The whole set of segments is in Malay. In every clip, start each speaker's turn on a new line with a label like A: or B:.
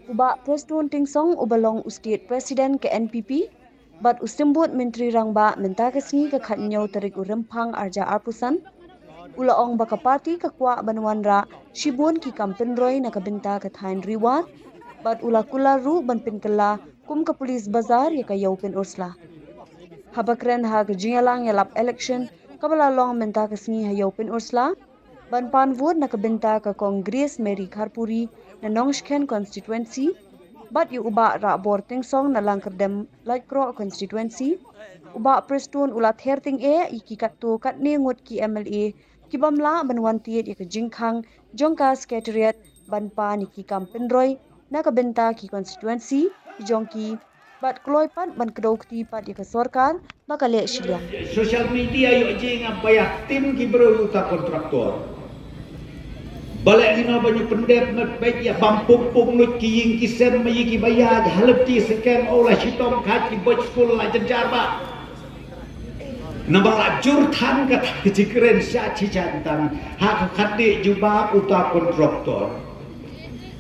A: Ubak Preston Tingsong ubalong State President ke NPP, bat ustimbut Menteri Rangba minta kesengi ke khatnyau tarik urempang arja arpusan, ulaong baka parti kakwa banwanra shibun ki kampen roy nakabinta ke thain riwat, bat ula ru banpin kala kum ke polis bazar ya kayau pin ursla. Habakren ha ke jingalang yalap election kabala long minta kesengi hayau pin ursla, ban pan vote nakabinta ke Kongres Mary Kharpuri na Nongshken constituency, bat yu uba ra bor Tingsong na langkerdem Lightcrow constituency, uba Preston ulat herting iki kattu katne ngut ki MLA ki bamla banwantiet ya ke jingkhang jongka secretariat banpa niki kampenroy na kabenta ki constituency jongki bat kloipat ban kedokti pat ya ke sorkar bakale shiliang.
B: Social media yu jing bayar tim ki bro ta kontraktor. Balik lima banyak pendep baik ya bampung nut kiying kisem mayi ki bayar halati sekian olah sitom kaki boj school la jenjar ba nambah jurtan kata keren syaci jantan hak khati jubab uta kontraktor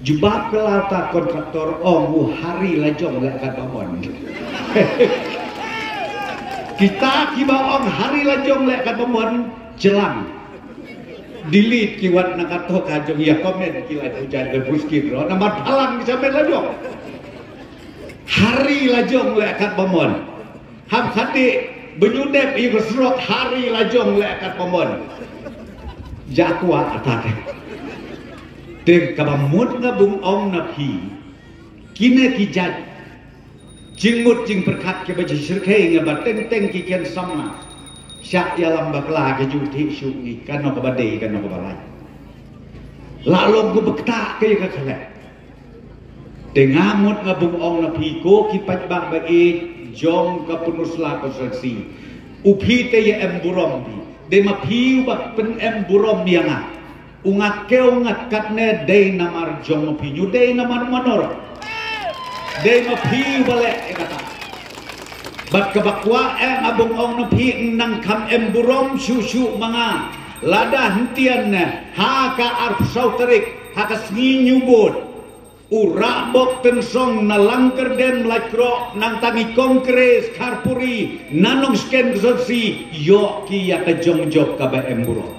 B: jubab kelata kontraktor hari lajong lek kabon kita kibaong hari lajong lek kabon jelang delete kiwat nakato kajong ya komen kilat hujan ke buskin ro nama dalang sampai lajong hari lajong lekat pemon ham khati benyudep ieu serok hari lajong lekat pemon jakwa atake te kabamut ngabung ong napi kine kijat jingut jing berkat ke baji sirkai ngabat teng ki ken sama syak yalam bakla ke juti syuki kano ke badai kano ke balai lalu ke bekta ke ke kale dengamut ngabung ong napi ko kipat bak bagi jong ke penusla konstruksi upi te ya emburom di de mapi bak pen emburom yang ungat ke ungat katne de namar jong mapi nyu de namar manor de mapi balik kata bat kebakwa abong ong napi nang kam emburom susu mga lada hentian haka arp sauterik haka sengi nyubut ura bok tensong na langker dem lakro nang tangi Kongres Kharpuri nanong sken konstruksi yo ki ya kejong job ka ba emburom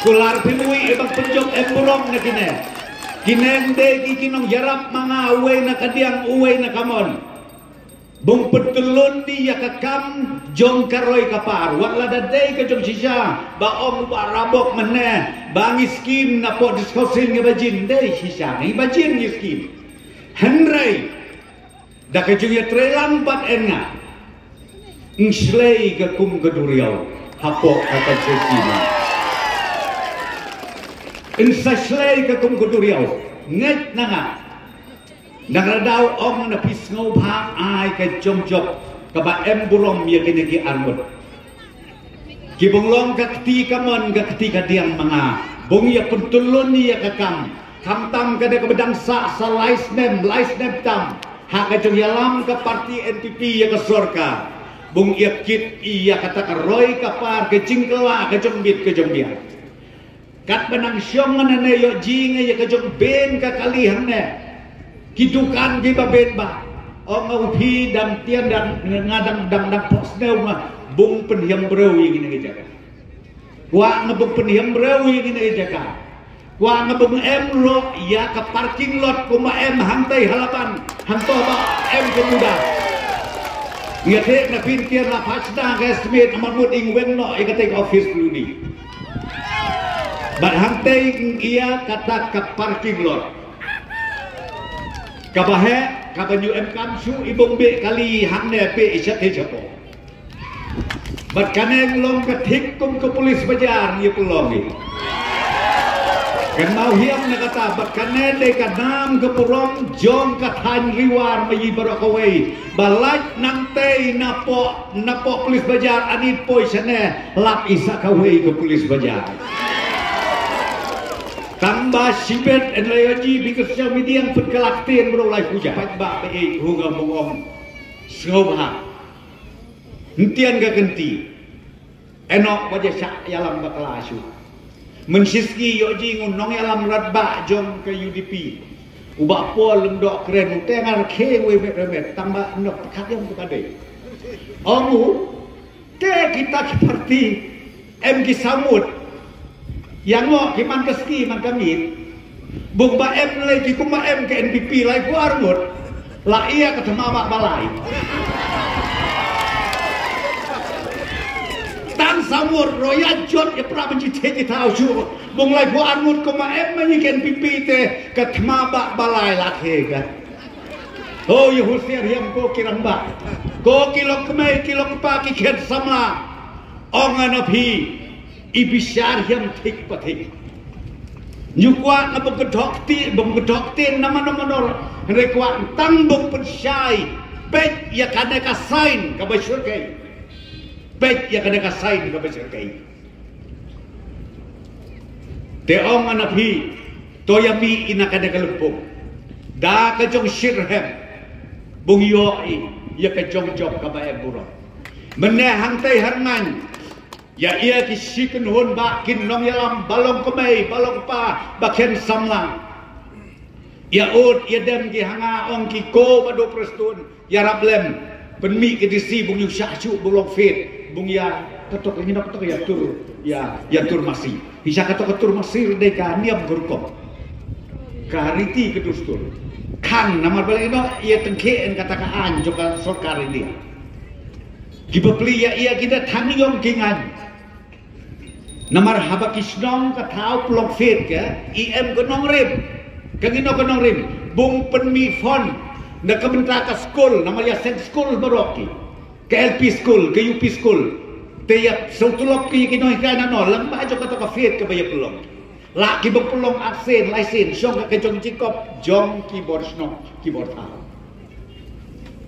B: kular pinui ebang penjok emburom na kinende ki kinong yarap mga uwe na kadiang uwe na kamon bung petulun di ya kakam jong karoy kapar wala dadai ke jong sisa ba om ba rabok meneh bangi skim na po diskosin nge bajin dei sisa ngi bajin ngi skim henry da ke jong ya trelang pat enga nslei ke kum ke duriau hapok kata sekina insaslei ke kum ke duriau nget nanga nagradau ong na pisngau bhang ai ke jomjok kaba emburom ya kini ki armut kibonglong ka kti kamon ka kti ka diang mga bong ya pentulun ya kakam kamtam ka de bedang sa lais nem tam ha ka jong yalam ka parti NPP ya ka sorka bong ya kit iya kata ka roy ka par ke jingkela ka jombit ke jombia kat benang syong ngane yo jinge ya ka jong ben ka kalihang ne kidukan di babet ba ong upi dam tian dan ngadang dam posneu ma bung penhiam breu ini jaga wa ngabung penhiam breu ini jaga wa ngabung em lo ya ke parking lot kuma em hantai halapan hanto ba em kemuda ya tek na pin tian la pasda ga estimate amamut ing wenno ikate office dulu ni bat hantai ia kata ke parking lot kabahe kabanyu em kamsu ibong be kali hangne pe isat he japo bat kaneng long ka thik kum ke polis bajar ye pelong ni kan mau hiam na kata bat kane de ka nam ke purong jong ka than riwar mayi barokawai balaj nang te napo polis bajar ani poisane lap isa kawai ke polis bajar tambah sibet and layoji because social media yang perkelaktian berolai puja pak be hunga mongong sngobha hentian ga genti enok wajah sak yalam bakalasu Mensiski yo ji ngunong alam radba jom ke UDP. Ubak pol lendok keren tengar ke we met tambah nok pakat yang tukade. Omu ke kita seperti MG Samud yang ngok kiman keski man kami bung ba M lagi kuma M ke NPP lagi ku armut la ia ketemu mak balai tan Samud roya jot ya pra menjite kita uju bung lagi ku armut kuma M menyi ke NPP te ketemu mak balai lagi kan. Oh ya husir yang ko kirang ba ko kilo kemai kilo pagi kian sama ongan api ibisar yang tik patik nyukwa na bengkedokti nama-nama rekwa tambung pensyai bet ya kana kasain ka basyurkai bet ya kana kasain ka basyurkai te ongan api toyami ina kana kalupong da ka jong shirhem bung yoi ya ka jong job ka ba burong menehang tei harman ya ia kisikan hun bakin nong yalam balong kemai balong pa baken samlang ya ud ya dem ki hanga ong ki ko bado prestun ya rablem penmi ke disi bung yu syacu bulong fit bung ya ketok ini ketok ya tur masih bisa ketok masih deka niam gurkom kariti kedustur kan nama balik no ia tengkeen katakaan juga sorkar ini gibapli ya ia kita taniyong kingan namar haba kisnong ka tau plong fit ke IM kenong rim kangino kenong rim bung penmi fon na kabenta ka school namar ya sen school baroki ke LP school ke UP school te ya sautulok ki kinoy kana no lang ba jo ka to ka fit ke baya plong la ki bung plong absen license syong ka jong jikop jong keyboard snong keyboard ta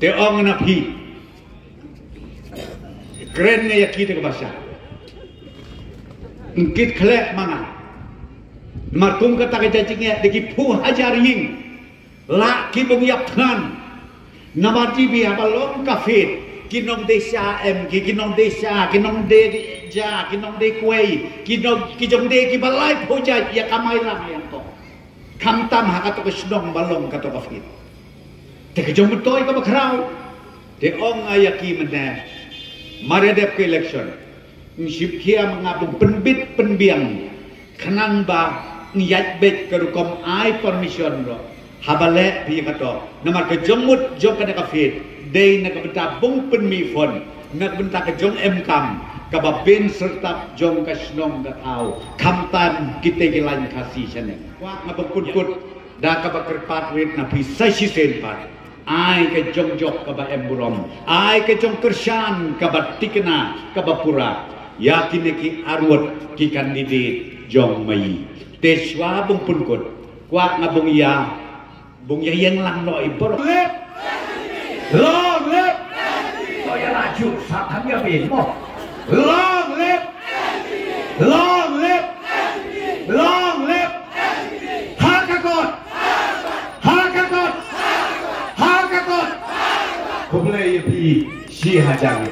B: te ong na phi keren ne ya kita ke bahasa ngkit khlek manga markum kata ke jajingnya deki pu hajar ying la ki bung yap than namati bi abalong kafit kinong desa MG kinong desa kinong de ja kinong de kwei kinong de ki balai puja ya kamai lang yang to kamtam hakato ke snong balong kato kafit te ke jong toy ka bakrau de ong ayaki mena maredep ke election Sip kia mengabung penbit penbiang kenang ba ngiyat bet kerukom ai permission ro habale pi kato namar ke jomut jom kana ka fit dei na ka betabung penmi fon na benta ke jong MKam ka babin serta jong ka snong ka tau kamtan kita gilan kasih sene wa ngabukut da ka bakerpat wit na pi sai sisen pat ai ke jong jok ka ba emburom ai ke jong kersan ka batikna ka bapura yakin ki arwat ki kandidat jong mai deswa bung punkut kwa ngabung ya yang lang no ibor long lip ko ya laju satang ya bin mo long lip hakakot ko boleh pi si hajang